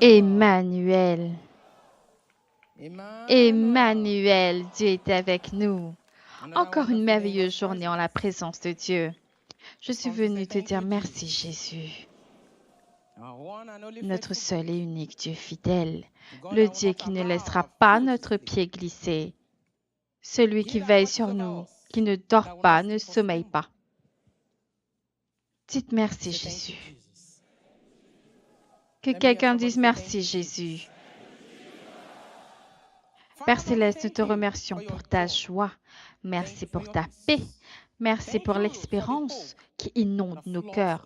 Emmanuel. Emmanuel, Dieu est avec nous. Encore une merveilleuse journée en la présence de Dieu. Je suis venu te dire merci, Jésus. Notre seul et unique Dieu fidèle, le Dieu qui ne laissera pas notre pied glisser, celui qui veille sur nous, qui ne dort pas, ne sommeille pas. Dites merci, Jésus. Que quelqu'un dise merci, Jésus. Père Céleste, nous te remercions pour ta joie. Merci pour ta paix. Merci pour l'espérance qui inonde nos cœurs.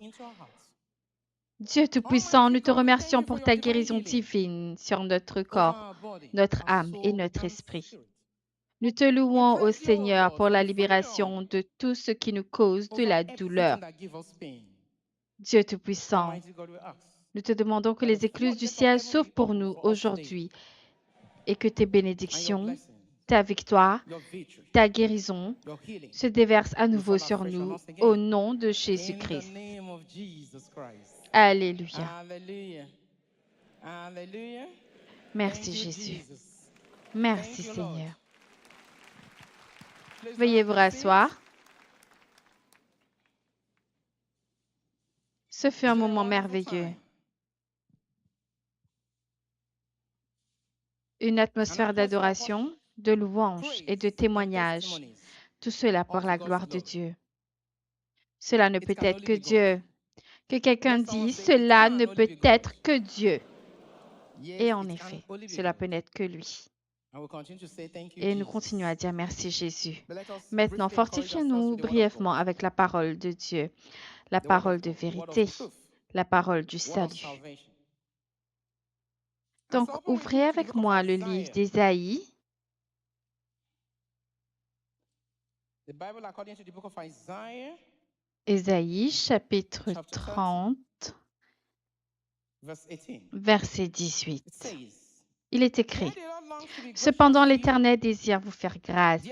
Dieu Tout-Puissant, nous te remercions pour ta guérison divine sur notre corps, notre âme et notre esprit. Nous te louons, ô Seigneur, pour la libération de tout ce qui nous cause de la douleur. Dieu Tout-Puissant, nous te demandons que les écluses du ciel s'ouvrent pour nous aujourd'hui et que tes bénédictions, ta victoire, ta guérison se déversent à nouveau sur nous au nom de Jésus-Christ. Alléluia. Merci Jésus. Merci Seigneur. Veuillez vous rasseoir. Ce fut un moment merveilleux. Une atmosphère d'adoration, de louange et de témoignage. Tout cela pour la gloire de Dieu. Cela ne peut être que Dieu. Que quelqu'un dise, cela ne peut être que Dieu. Et en effet, cela peut n'être que lui. Et nous continuons à dire merci Jésus. Maintenant, fortifions-nous brièvement avec la parole de Dieu, la parole de vérité, la parole du salut. Donc, ouvrez avec moi le livre d'Ésaïe. Ésaïe, chapitre 30, verset 18. Il est écrit, « Cependant l'Éternel désire vous faire grâce,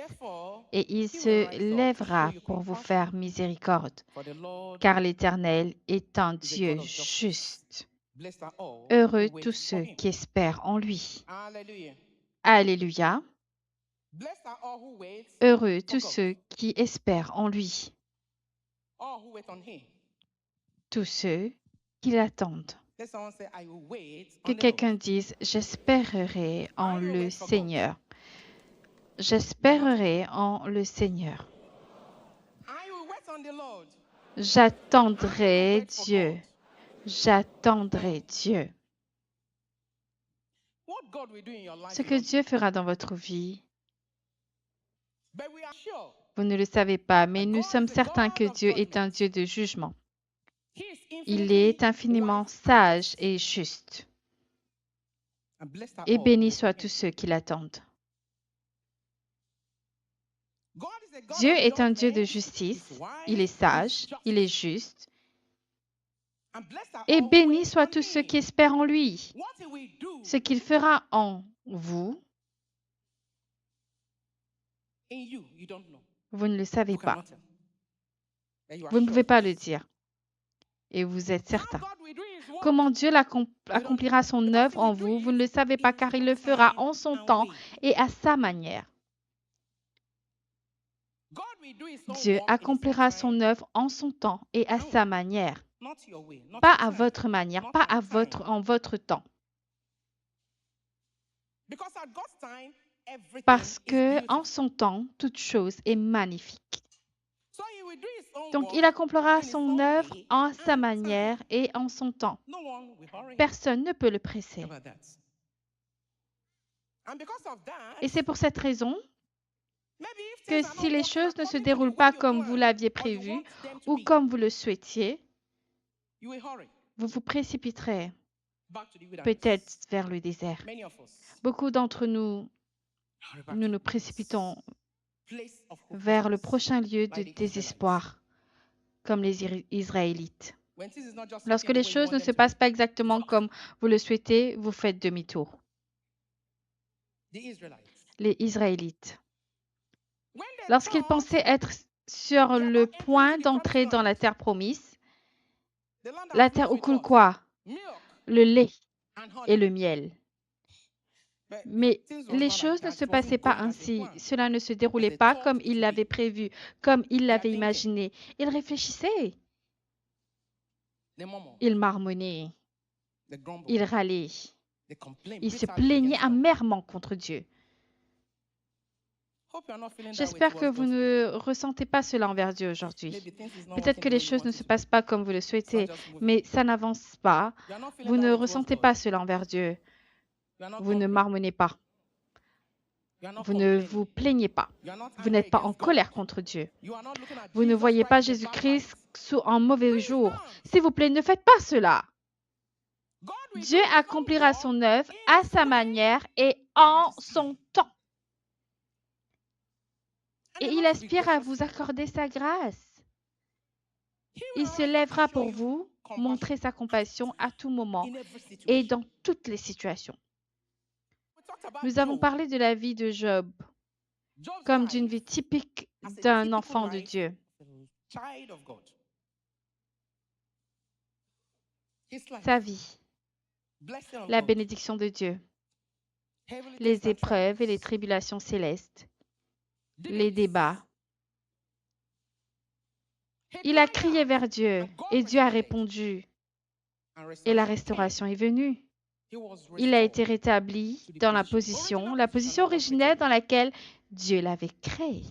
et il se lèvera pour vous faire miséricorde, car l'Éternel est un Dieu juste. Heureux tous ceux qui espèrent en lui. » Alléluia. Heureux tous ceux qui espèrent en lui. Tous ceux qui l'attendent. Que quelqu'un dise, j'espérerai en le Seigneur. J'espérerai en le Seigneur. J'attendrai Dieu. J'attendrai Dieu. Ce que Dieu fera dans votre vie, vous ne le savez pas, mais nous sommes certains que Dieu est un Dieu de jugement. Il est infiniment sage et juste. Et béni soient tous ceux qui l'attendent. Dieu est un Dieu de justice. Il est sage, il est juste. Et béni soient tous ceux qui espèrent en lui. Ce qu'il fera en vous, vous ne le savez pas. Vous ne pouvez pas le dire. Et vous êtes certain. Comment Dieu accomplira son œuvre en vous, vous ne le savez pas, car il le fera en son temps et à sa manière. Dieu accomplira son œuvre en son temps et à sa manière. Pas à votre manière, pas en votre temps. Parce que en son temps, toute chose est magnifique. Donc, il accomplira son œuvre en sa manière et en son temps. Personne ne peut le presser. Et c'est pour cette raison que si les choses ne se déroulent pas comme vous l'aviez prévu ou comme vous le souhaitiez, vous vous précipiterez peut-être vers le désert. Beaucoup d'entre nous, nous nous précipitons vers le prochain lieu de désespoir, comme les Israélites. Lorsque les choses ne se passent pas exactement comme vous le souhaitez, vous faites demi-tour. Les Israélites, lorsqu'ils pensaient être sur le point d'entrer dans la terre promise, la terre où coule quoi? Le lait et le miel. Mais les choses ne se passaient pas ainsi. Cela ne se déroulait pas comme il l'avait prévu, comme il l'avait imaginé. Il réfléchissait, il marmonnait, il râlait, il se plaignait amèrement contre Dieu. J'espère que vous ne ressentez pas cela envers Dieu aujourd'hui. Peut-être que les choses ne se passent pas comme vous le souhaitez, mais ça n'avance pas. Vous ne ressentez pas cela envers Dieu. Vous ne marmonnez pas. Vous ne vous plaignez pas. Vous n'êtes pas en colère contre Dieu. Vous ne voyez pas Jésus-Christ en mauvais jour. S'il vous plaît, ne faites pas cela. Dieu accomplira son œuvre à sa manière et en son temps. Et il aspire à vous accorder sa grâce. Il se lèvera pour vous, montrer sa compassion à tout moment et dans toutes les situations. Nous avons parlé de la vie de Job comme d'une vie typique d'un enfant de Dieu. Sa vie, la bénédiction de Dieu, les épreuves et les tribulations célestes, les débats. Il a crié vers Dieu et Dieu a répondu et la restauration est venue. Il a été rétabli dans la position originelle dans laquelle Dieu l'avait créé.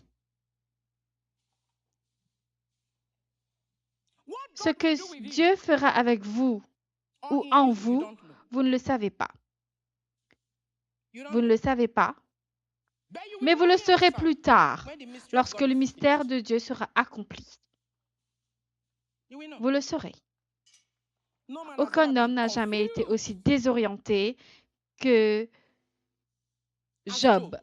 Ce que Dieu fera avec vous ou en vous, vous ne le savez pas. Vous ne le savez pas, mais vous le saurez plus tard, lorsque le mystère de Dieu sera accompli. Vous le saurez. Aucun homme n'a jamais été aussi désorienté que Job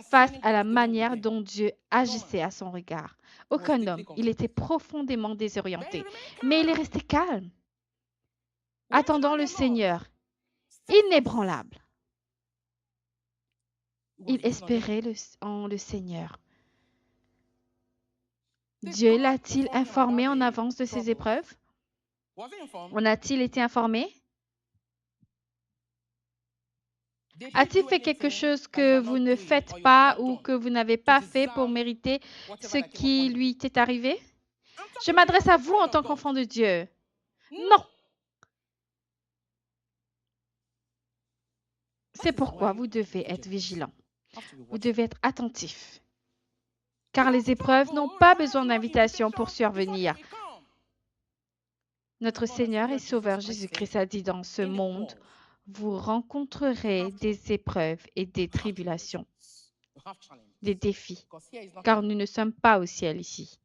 face à la manière dont Dieu agissait à son regard. Aucun homme, il était profondément désorienté, mais il est resté calme, attendant le Seigneur, inébranlable. Il espérait en le Seigneur. Dieu l'a-t-il informé en avance de ses épreuves? En a-t-il été informé? A-t-il fait quelque chose que vous ne faites pas ou que vous n'avez pas fait pour mériter ce qui lui est arrivé? Je m'adresse à vous en tant qu'enfant de Dieu. Non. C'est pourquoi vous devez être vigilant. Vous devez être attentif. Car les épreuves n'ont pas besoin d'invitation pour survenir. Notre Seigneur et Sauveur Jésus-Christ a dit dans ce monde, vous rencontrerez des épreuves et des tribulations, des défis, car nous ne sommes pas au ciel ici.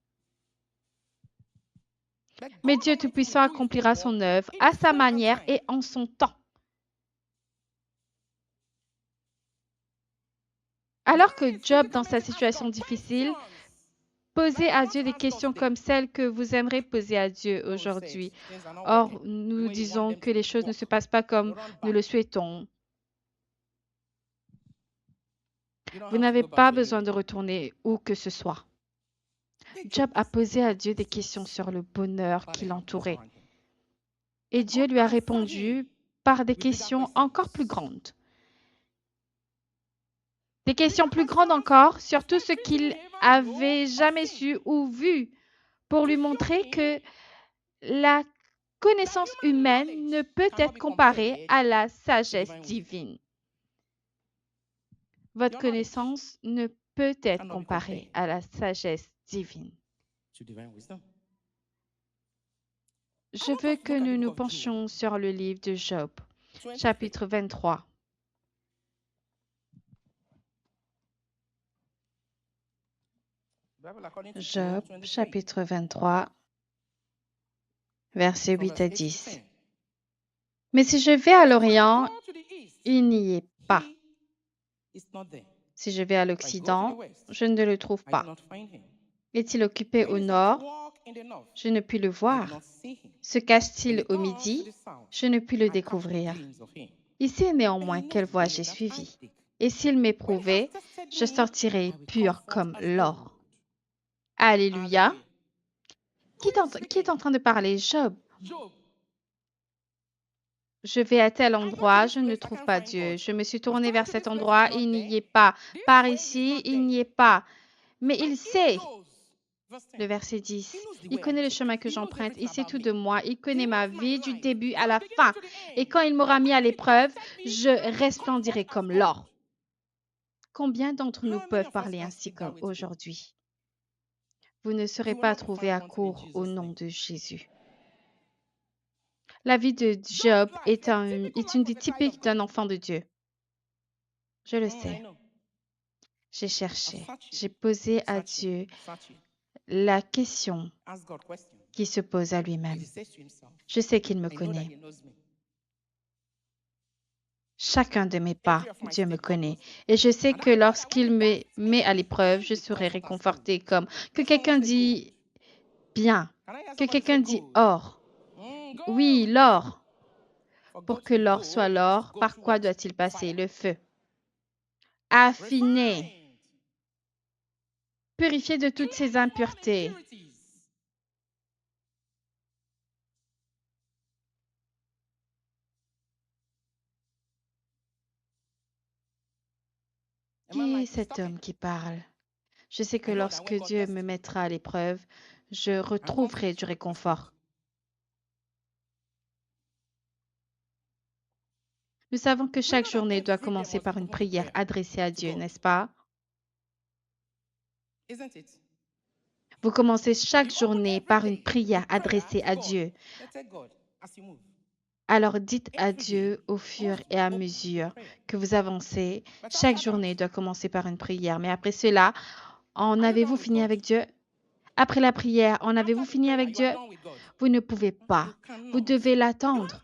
Mais Dieu Tout-Puissant accomplira son œuvre à sa manière et en son temps. Alors que Job, dans sa situation difficile, posait à Dieu des questions comme celles que vous aimeriez poser à Dieu aujourd'hui. Or, nous disons que les choses ne se passent pas comme nous le souhaitons. Vous n'avez pas besoin de retourner où que ce soit. Job a posé à Dieu des questions sur le bonheur qui l'entourait. Et Dieu lui a répondu par des questions encore plus grandes. Des questions plus grandes encore sur tout ce qu'il avait jamais su ou vu pour lui montrer que la connaissance humaine ne peut être comparée à la sagesse divine. Votre connaissance ne peut être comparée à la sagesse divine. Je veux que nous nous penchions sur le livre de Job, chapitre 23. Job, chapitre 23, versets 8 à 10. Mais si je vais à l'Orient, il n'y est pas. Si je vais à l'Occident, je ne le trouve pas. Est-il occupé au nord? Je ne puis le voir. Se cache-t-il au midi? Je ne puis le découvrir. Ici néanmoins, quelle voie j'ai suivie. Et s'il m'éprouvait, je sortirai pur comme l'or. Alléluia. Qui est en train de parler? Job. Je vais à tel endroit, je ne trouve pas Dieu. Je me suis tournée vers cet endroit, il n'y est pas. Par ici, il n'y est pas. Mais il sait, le verset 10, il connaît le chemin que j'emprunte, il sait tout de moi, il connaît ma vie du début à la fin. Et quand il m'aura mis à l'épreuve, je resplendirai comme l'or. Combien d'entre nous peuvent parler ainsi comme aujourd'hui? Vous ne serez pas trouvés à court au nom de Jésus. La vie de Job est une vie typique d'un enfant de Dieu. Je le sais. J'ai cherché, j'ai posé à Dieu la question qui se pose à lui-même. Je sais qu'il me connaît. Chacun de mes pas, Dieu me connaît. Et je sais que lorsqu'il me met à l'épreuve, je serai réconforté comme que quelqu'un dit bien, que quelqu'un dit or. Oui, l'or. Pour que l'or soit l'or, par quoi doit-il passer? Le feu. Affiné, purifié de toutes ses impuretés. Qui est cet homme qui parle? Je sais que lorsque Dieu me mettra à l'épreuve, je retrouverai du réconfort. Nous savons que chaque journée doit commencer par une prière adressée à Dieu, n'est-ce pas? Vous commencez chaque journée par une prière adressée à Dieu. Alors dites à Dieu au fur et à mesure que vous avancez. Chaque journée doit commencer par une prière. Mais après cela, en avez-vous fini avec Dieu? Après la prière, en avez-vous fini avec Dieu? Vous ne pouvez pas. Vous devez l'attendre.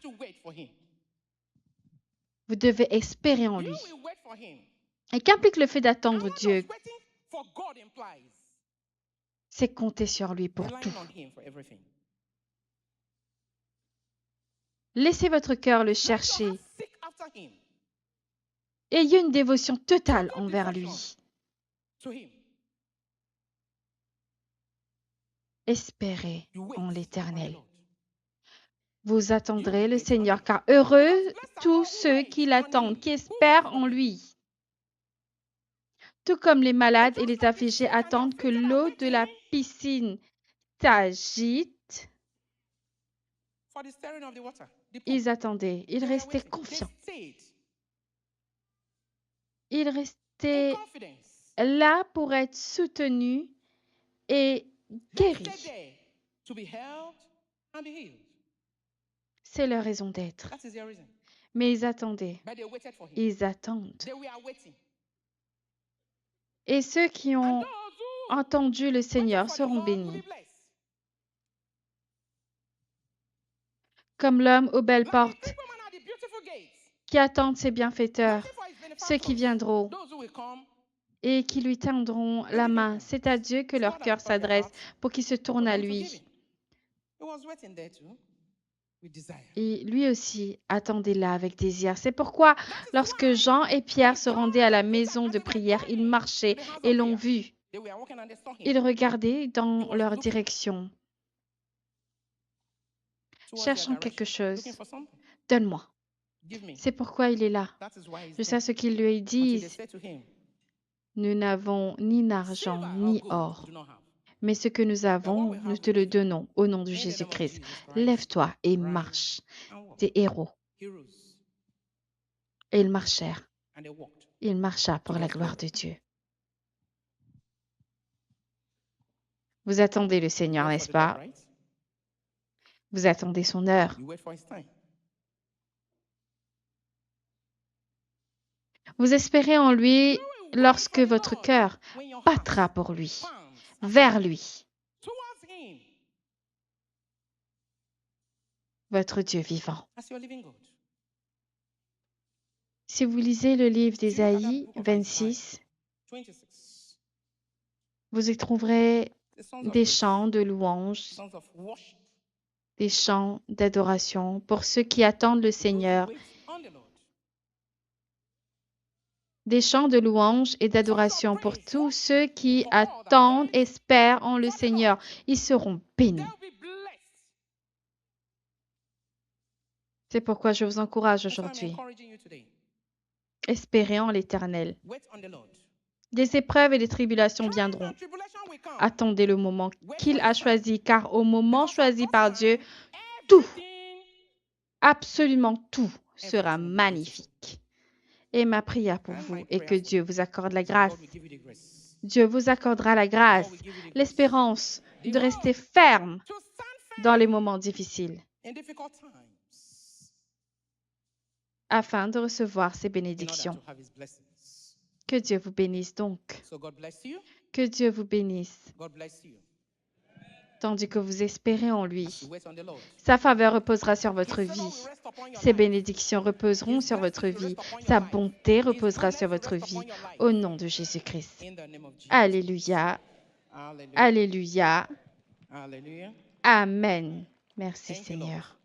Vous devez espérer en lui. Et qu'implique le fait d'attendre Dieu? C'est compter sur lui pour tout. Laissez votre cœur le chercher. Ayez une dévotion totale envers lui. Espérez en l'Éternel. Vous attendrez le Seigneur, car heureux tous ceux qui l'attendent, qui espèrent en lui. Tout comme les malades et les affligés attendent que l'eau de la piscine s'agite, ils attendaient, ils restaient confiants. Ils restaient là pour être soutenus et guéris. C'est leur raison d'être. Mais ils attendaient. Ils attendent. Et ceux qui ont entendu le Seigneur seront bénis. Comme l'homme aux belles portes qui attendent ses bienfaiteurs, ceux qui viendront et qui lui tendront la main. C'est à Dieu que leur cœur s'adresse pour qu'ils se tournent à lui. Et lui aussi attendait là avec désir. C'est pourquoi, lorsque Jean et Pierre se rendaient à la maison de prière, ils marchaient et l'ont vu. Ils regardaient dans leur direction, cherchant quelque chose. Donne-moi. C'est pourquoi il est là. Je sais ce qu'ils lui disent. Nous n'avons ni d'argent ni or, mais ce que nous avons, nous te le donnons au nom de Jésus-Christ. Lève-toi et marche. Des héros. Et ils marchèrent. Il marcha pour la gloire de Dieu. Vous attendez le Seigneur, n'est-ce pas? Vous attendez son heure. Vous espérez en lui lorsque votre cœur battra pour lui, vers lui, votre Dieu vivant. Si vous lisez le livre d'Ésaïe 26, vous y trouverez des chants de louange, des chants d'adoration pour ceux qui attendent le Seigneur, des chants de louange et d'adoration pour tous ceux qui attendent, espèrent en le Seigneur. Ils seront bénis. C'est pourquoi je vous encourage That's why I'm aujourd'hui. encouraging you today. Espérez en l'Éternel. Wait on the Lord. Des épreuves et des tribulations Trial viendront. and tribulation will come. Attendez le moment Wait qu'il for a his time. choisi, car au moment Because at choisi God's par Dieu, time, tout, everything absolument tout sera will be beautiful. magnifique. Et ma prière pour And vous my est que prayer for Dieu you vous accorde la is that grâce. God will give you the grace. Dieu vous accordera la God grâce, will give you the grace. l'espérance The de rester hope ferme to stand dans les firm moments difficiles in difficult times afin de recevoir ses in order bénédictions. to have his blessings. Que Dieu vous bénisse donc. So God bless you. Que Dieu vous bénisse, God bless you. tandis que vous espérez en As lui. you wait on the Lord. Sa faveur reposera sur votre His favor vie. will rest upon your Ses life. bénédictions reposeront His sur votre blessings will vie. rest upon your Sa life. bonté His reposera sur goodness will votre rest vie. upon your life. Au nom de Jésus-Christ. In the name of Jesus. Alléluia. Hallelujah. Alléluia. Hallelujah. Amen. Merci Thank you, Lord. Seigneur.